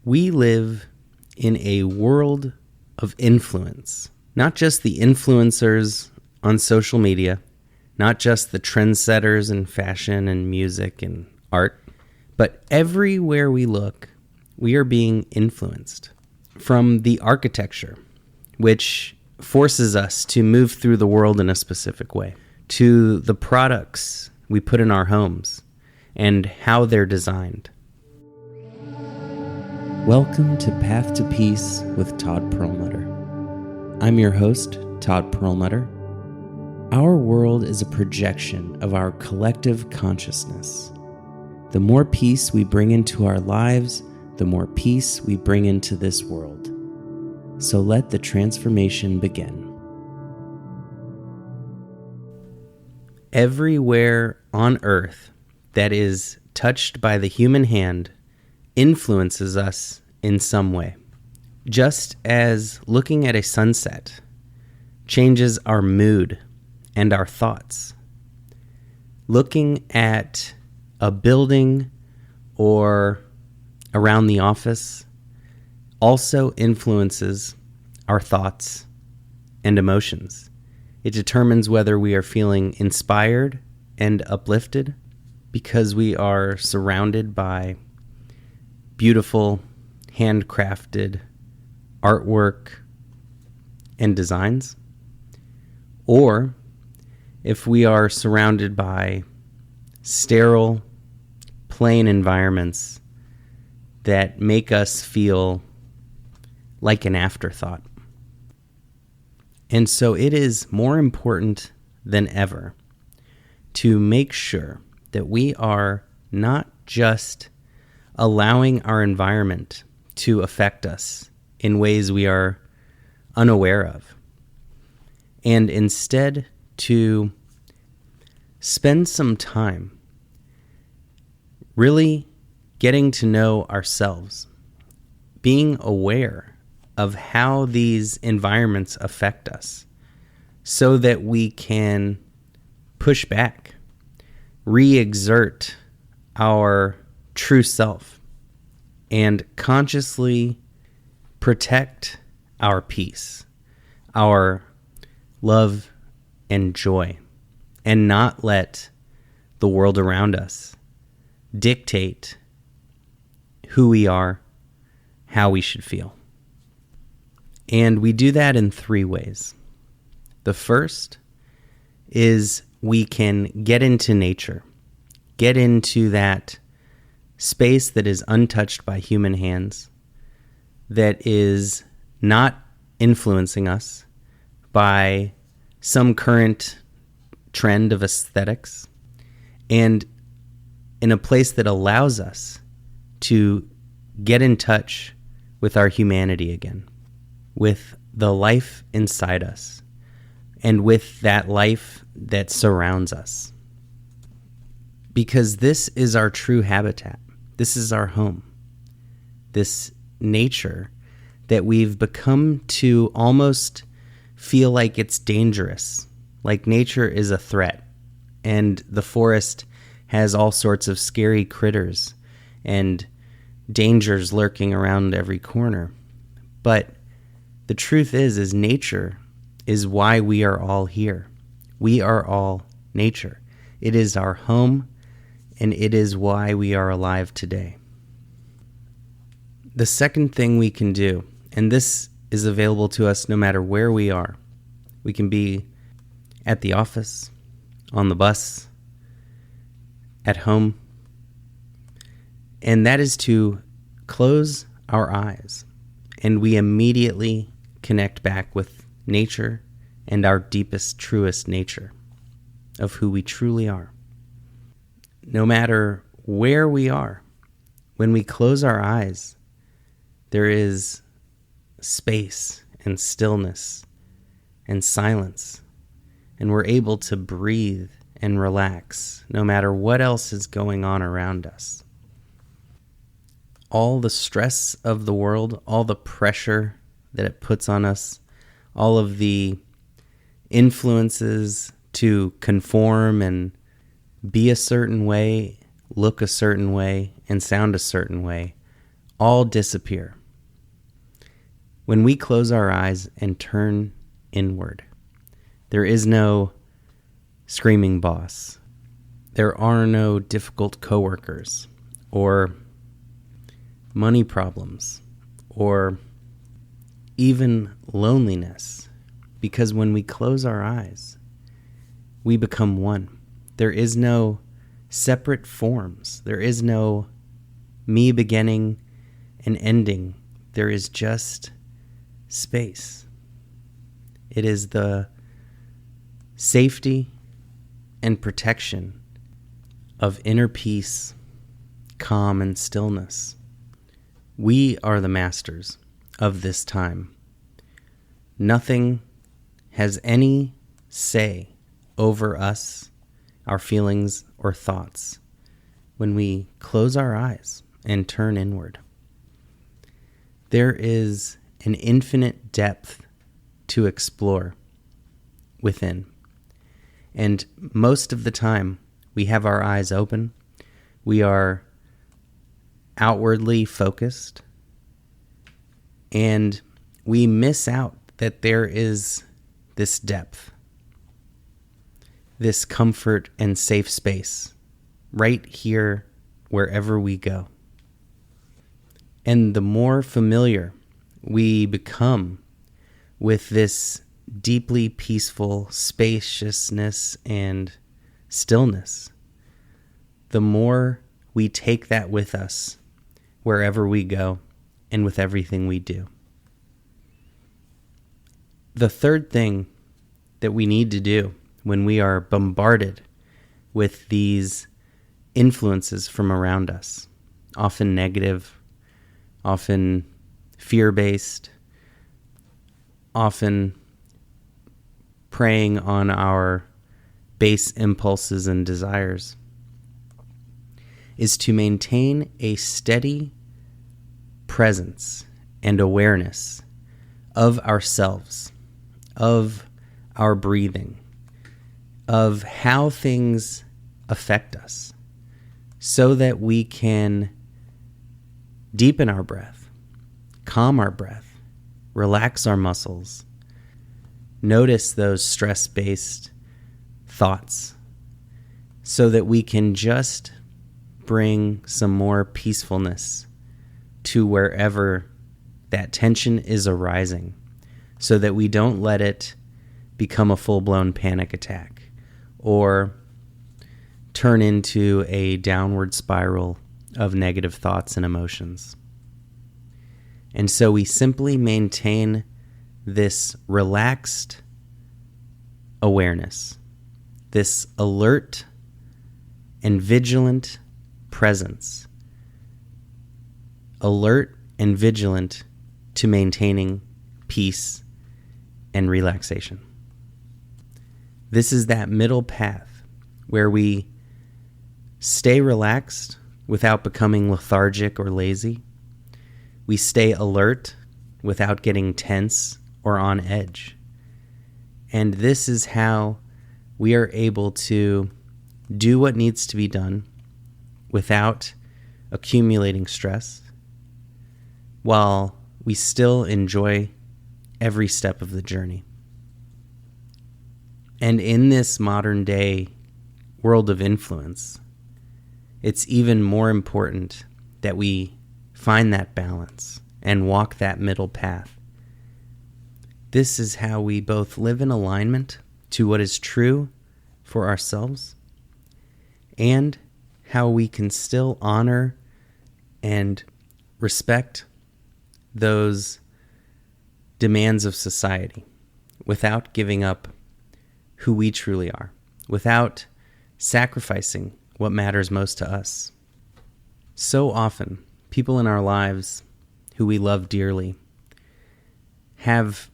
We live in a world of influence, not just the influencers on social media, not just the trendsetters in fashion and music and art, but everywhere we look, we are being influenced. From the architecture, which forces us to move through the world in a specific way, to the products we put in our homes and how they're designed. Welcome to Path to Peace with Todd Perlmutter. I'm your host, Todd Perlmutter. Our world is a projection of our collective consciousness. The more peace we bring into our lives, the more peace we bring into this world. So let the transformation begin. Everywhere on earth that is touched by the human hand influences us in some way. Just as looking at a sunset changes our mood and our thoughts, looking at a building or around the office also influences our thoughts and emotions. It determines whether we are feeling inspired and uplifted because we are surrounded by beautiful, handcrafted artwork and designs, or if we are surrounded by sterile, plain environments that make us feel like an afterthought. And so it is more important than ever to make sure that we are not just allowing our environment to affect us in ways we are unaware of, and instead to spend some time really getting to know ourselves, being aware of how these environments affect us so that we can push back, re-exert our true self, and consciously protect our peace, our love and joy, and not let the world around us dictate who we are, how we should feel. And we do that in three ways. The first is we can get into nature, get into that space that is untouched by human hands, that is not influencing us by some current trend of aesthetics, and in a place that allows us to get in touch with our humanity again, with the life inside us, and with that life that surrounds us. Because this is our true habitat. This is our home. This nature that we've become to almost feel like it's dangerous, like nature is a threat, and the forest has all sorts of scary critters and dangers lurking around every corner. But the truth is nature is why we are all here. We are all nature. It is our home, and it is why we are alive today. The second thing we can do, and this is available to us no matter where we are. We can be at the office, on the bus, at home, and that is to close our eyes, and we immediately connect back with nature and our deepest, truest nature of who we truly are. No matter where we are, when we close our eyes, there is space and stillness and silence, and we're able to breathe and relax no matter what else is going on around us. All the stress of the world, all the pressure that it puts on us, all of the influences to conform and be a certain way, look a certain way, and sound a certain way, all disappear. When we close our eyes and turn inward, there is no screaming boss. There are no difficult coworkers or money problems or even loneliness, because when we close our eyes, we become one. There is no separate forms. There is no me beginning and ending. There is just space. It is the safety and protection of inner peace, calm, and stillness. We are the masters of this time. Nothing has any say over us, our feelings, or thoughts when we close our eyes and turn inward. There is an infinite depth to explore within. And most of the time, we have our eyes open. We are outwardly focused. And we miss out that there is this depth, this comfort and safe space right here wherever we go. And the more familiar we become with this deeply peaceful spaciousness and stillness, the more we take that with us wherever we go and with everything we do. The third thing that we need to do when we are bombarded with these influences from around us, often negative, often fear-based, often preying on our base impulses and desires, is to maintain a steady presence and awareness of ourselves, of our breathing, of how things affect us, so that we can deepen our breath, calm our breath, relax our muscles, notice those stress-based thoughts, so that we can just bring some more peacefulness to wherever that tension is arising, so that we don't let it become a full-blown panic attack or turn into a downward spiral of negative thoughts and emotions. And so we simply maintain this relaxed awareness, this alert and vigilant presence, alert and vigilant to maintaining peace and relaxation. This is that middle path where we stay relaxed without becoming lethargic or lazy. We stay alert without getting tense or on edge. And this is how we are able to do what needs to be done without accumulating stress, while we still enjoy every step of the journey. And in this modern day world of influence, it's even more important that we find that balance and walk that middle path. This is how we both live in alignment to what is true for ourselves, and how we can still honor and respect those demands of society without giving up who we truly are, without sacrificing what matters most to us. So often, people in our lives who we love dearly have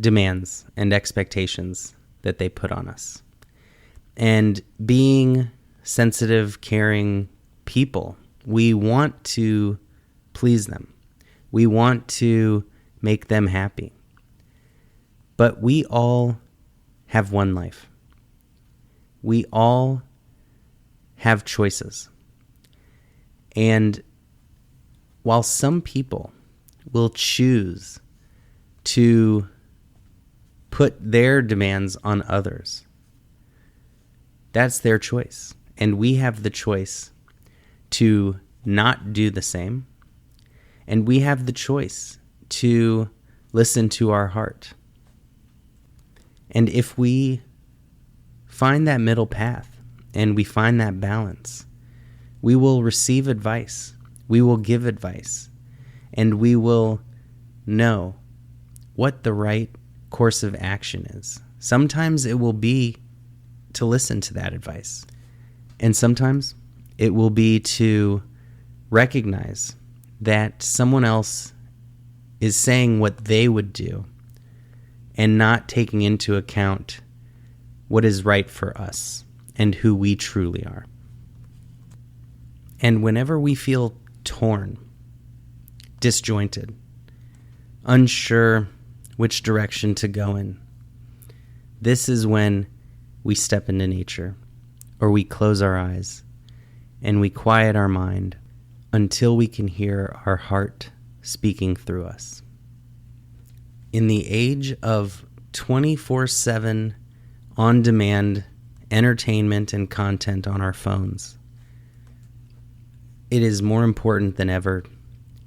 demands and expectations that they put on us. And being sensitive, caring people, we want to please them. We want to make them happy. But we all have one life. We all have choices. And while some people will choose to put their demands on others, that's their choice. And we have the choice to not do the same. And we have the choice to listen to our heart. And if we find that middle path and we find that balance, we will receive advice. We will give advice. And we will know what the right course of action is. Sometimes it will be to listen to that advice. And sometimes it will be to recognize that someone else is saying what they would do and not taking into account what is right for us and who we truly are. And whenever we feel torn, disjointed, unsure which direction to go in, this is when we step into nature, or we close our eyes and we quiet our mind until we can hear our heart speaking through us. In the age of 24/7 on-demand entertainment and content on our phones, it is more important than ever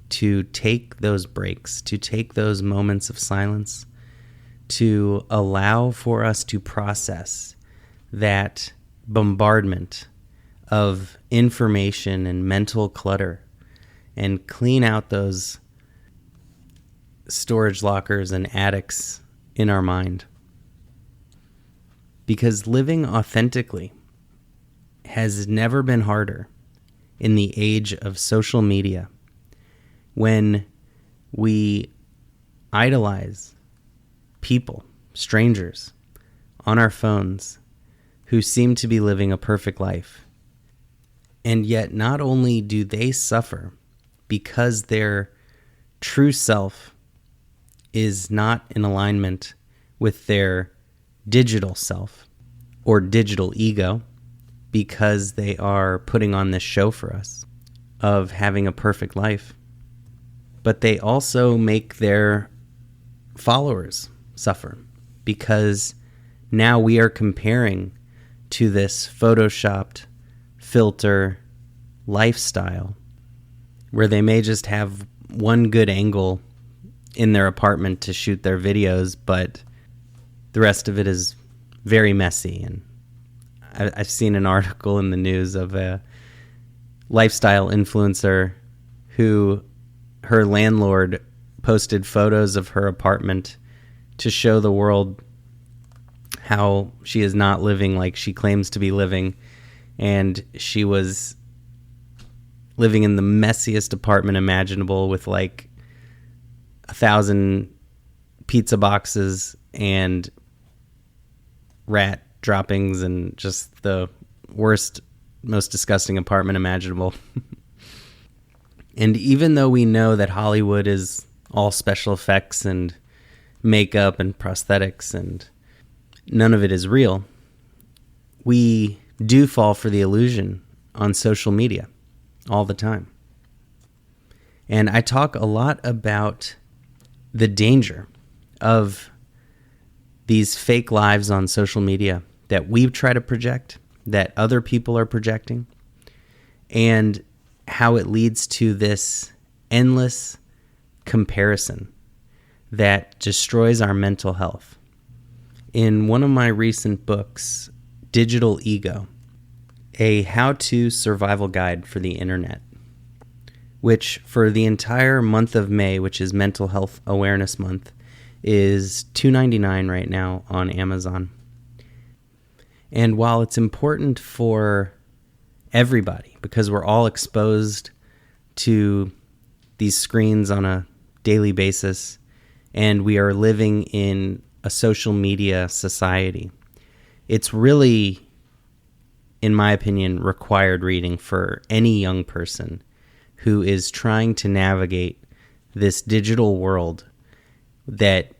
to take those breaks, to take those moments of silence, to allow for us to process that bombardment of information and mental clutter and clean out those storage lockers and attics in our mind. Because living authentically has never been harder in the age of social media, when we idolize people, strangers, on our phones who seem to be living a perfect life. And yet not only do they suffer because their true self is not in alignment with their digital self or digital ego, because they are putting on this show for us of having a perfect life, but they also make their followers suffer, because now we are comparing to this photoshopped filter lifestyle where they may just have one good angle in their apartment to shoot their videos, but the rest of it is very messy. And I've seen an article in the news of a lifestyle influencer who her landlord posted photos of her apartment to show the world how she is not living like she claims to be living, and she was living in the messiest apartment imaginable with like 1,000 pizza boxes and rat droppings and just the worst, most disgusting apartment imaginable. And even though we know that Hollywood is all special effects and makeup and prosthetics and none of it is real, we do fall for the illusion on social media all the time. And I talk a lot about the danger of these fake lives on social media that we try to project, that other people are projecting, and how it leads to this endless comparison that destroys our mental health. In one of my recent books, Digital Ego, a how-to survival guide for the internet, which for the entire month of May, which is Mental Health Awareness Month, is $2.99 right now on Amazon. And while it's important for everybody, because we're all exposed to these screens on a daily basis, and we are living in a social media society, it's really, in my opinion, required reading for any young person who is trying to navigate this digital world that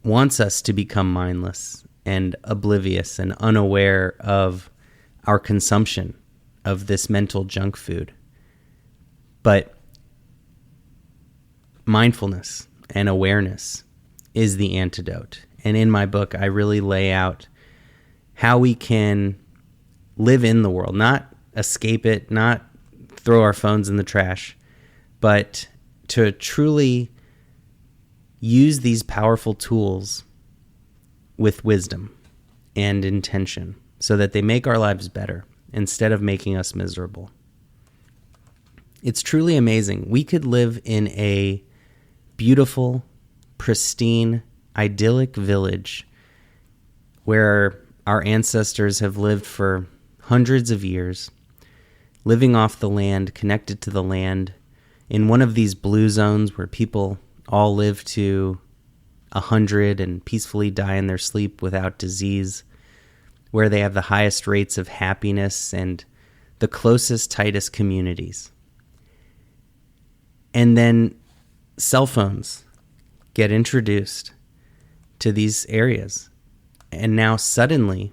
wants us to become mindless and oblivious and unaware of our consumption of this mental junk food. But mindfulness and awareness is the antidote. And in my book, I really lay out how we can live in the world, not escape it, not throw our phones in the trash, but to truly use these powerful tools with wisdom and intention so that they make our lives better instead of making us miserable. It's truly amazing. We could live in a beautiful, pristine, idyllic village where our ancestors have lived for hundreds of years, living off the land, connected to the land, in one of these blue zones where people all live to 100 and peacefully die in their sleep without disease, where they have the highest rates of happiness and the closest, tightest communities. And then cell phones get introduced to these areas. And now suddenly,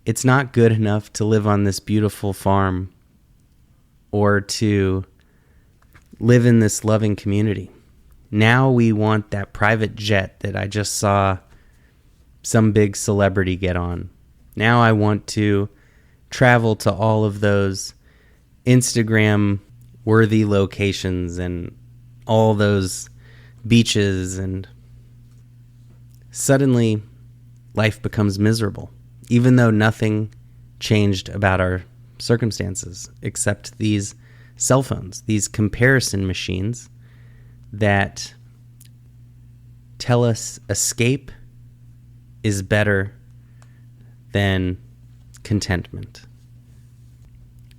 it's not good enough to live on this beautiful farm or to live in this loving community. Now we want that private jet that I just saw some big celebrity get on. Now I want to travel to all of those Instagram-worthy locations and all those beaches, and suddenly life becomes miserable, even though nothing changed about our circumstances except these cell phones, these comparison machines that tell us escape is better than contentment.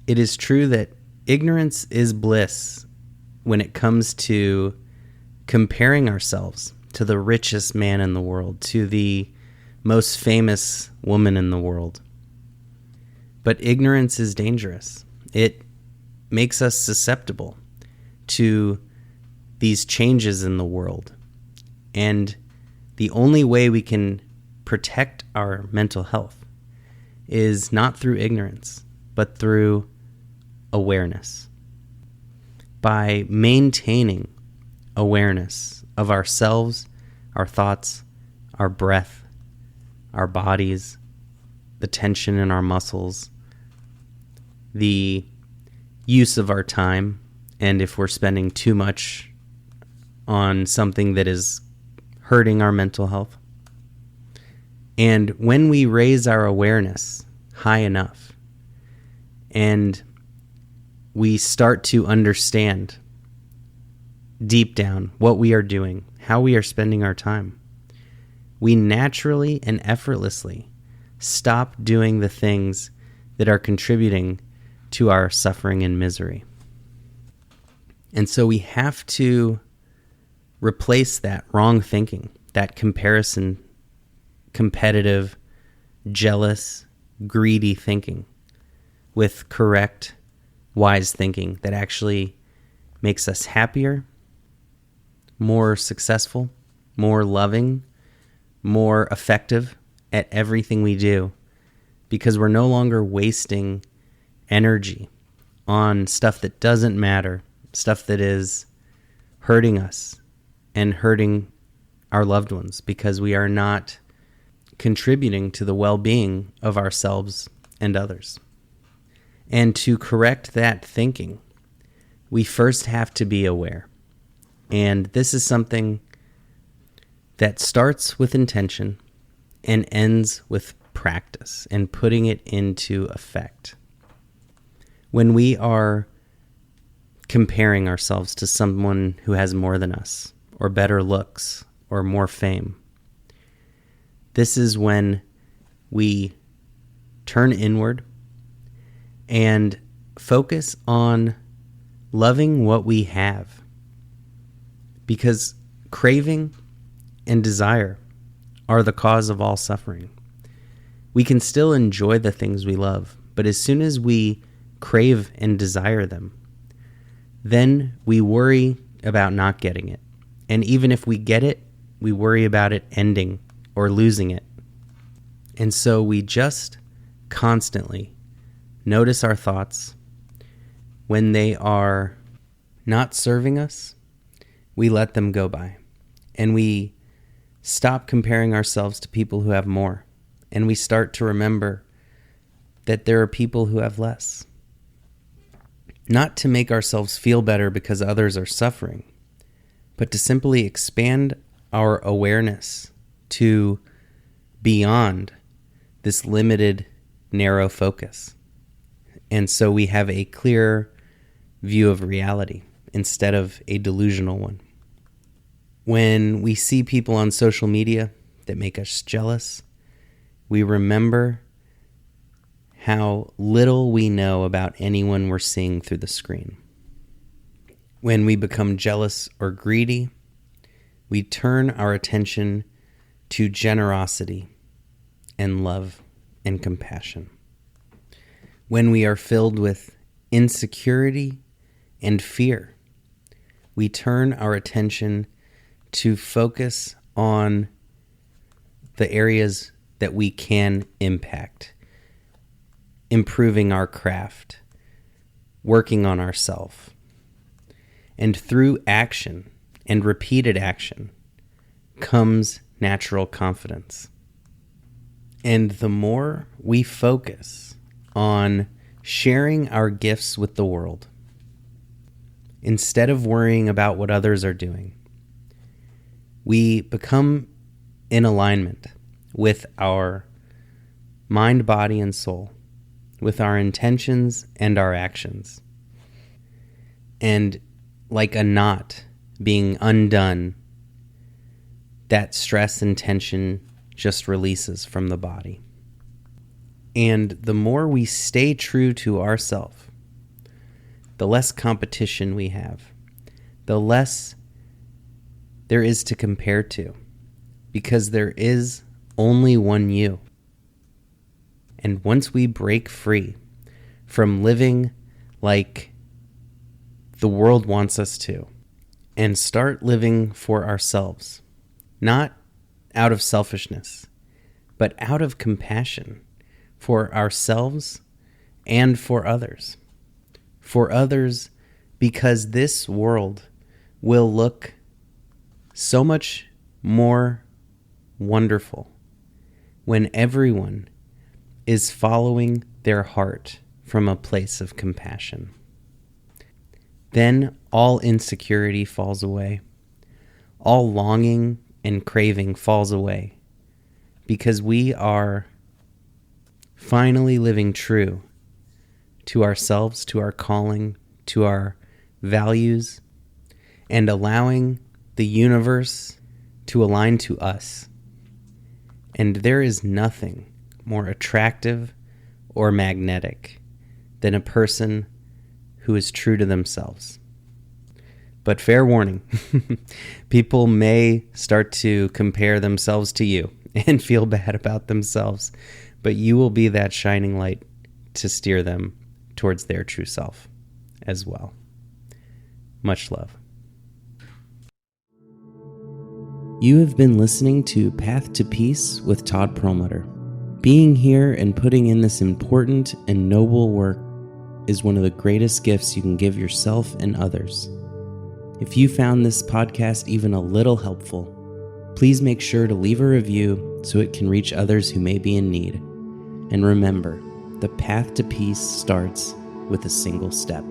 It is true that ignorance is bliss when it comes to comparing ourselves to the richest man in the world, to the most famous woman in the world. But ignorance is dangerous. It makes us susceptible to these changes in the world. And the only way we can protect our mental health is not through ignorance, but through awareness. By maintaining awareness of ourselves, our thoughts, our breath, our bodies, the tension in our muscles, the use of our time, and if we're spending too much on something that is hurting our mental health. And when we raise our awareness high enough and we start to understand deep down what we are doing, how we are spending our time, we naturally and effortlessly stop doing the things that are contributing to our suffering and misery. And so we have to replace that wrong thinking, that comparison, competitive, jealous, greedy thinking with correct, wise thinking that actually makes us happier, more successful, more loving, more effective at everything we do, because we're no longer wasting energy on stuff that doesn't matter, stuff that is hurting us and hurting our loved ones, because we are not contributing to the well-being of ourselves and others. And to correct that thinking, we first have to be aware. And this is something that starts with intention and ends with practice and putting it into effect. When we are comparing ourselves to someone who has more than us, or better looks, or more fame, this is when we turn inward and focus on loving what we have. Because craving and desire are the cause of all suffering. We can still enjoy the things we love, but as soon as we crave and desire them, then we worry about not getting it. And even if we get it, we worry about it ending or losing it. And so we just constantly notice our thoughts when they are not serving us, we let them go by. And we stop comparing ourselves to people who have more. And we start to remember that there are people who have less. Not to make ourselves feel better because others are suffering, but to simply expand our awareness to beyond this limited, narrow focus. And so we have a clear view of reality instead of a delusional one. When we see people on social media that make us jealous, we remember how little we know about anyone we're seeing through the screen. When we become jealous or greedy, we turn our attention to generosity and love and compassion. When we are filled with insecurity and fear, we turn our attention to focus on the areas that we can impact, improving our craft, working on ourselves. And through action and repeated action comes natural confidence. And the more we focus on sharing our gifts with the world, instead of worrying about what others are doing, we become in alignment with our mind, body, and soul, with our intentions and our actions. And like a knot being undone, that stress and tension just releases from the body. And the more we stay true to ourselves, the less competition we have, the less there is to compare to, because there is only one you. And once we break free from living like the world wants us to, and start living for ourselves, not out of selfishness, but out of compassion for ourselves and for others. For others, because this world will look so much more wonderful when everyone is following their heart from a place of compassion. Then all insecurity falls away. All longing and craving falls away, because we are finally living true to ourselves, to our calling, to our values, and allowing the universe to align to us. And there is nothing more attractive or magnetic than a person who is true to themselves. But fair warning, people may start to compare themselves to you and feel bad about themselves, but you will be that shining light to steer them towards their true self as well. Much love. You have been listening to Path to Peace with Todd Perlmutter. Being here and putting in this important and noble work is one of the greatest gifts you can give yourself and others. If you found this podcast even a little helpful, please make sure to leave a review so it can reach others who may be in need. And remember, the path to peace starts with a single step.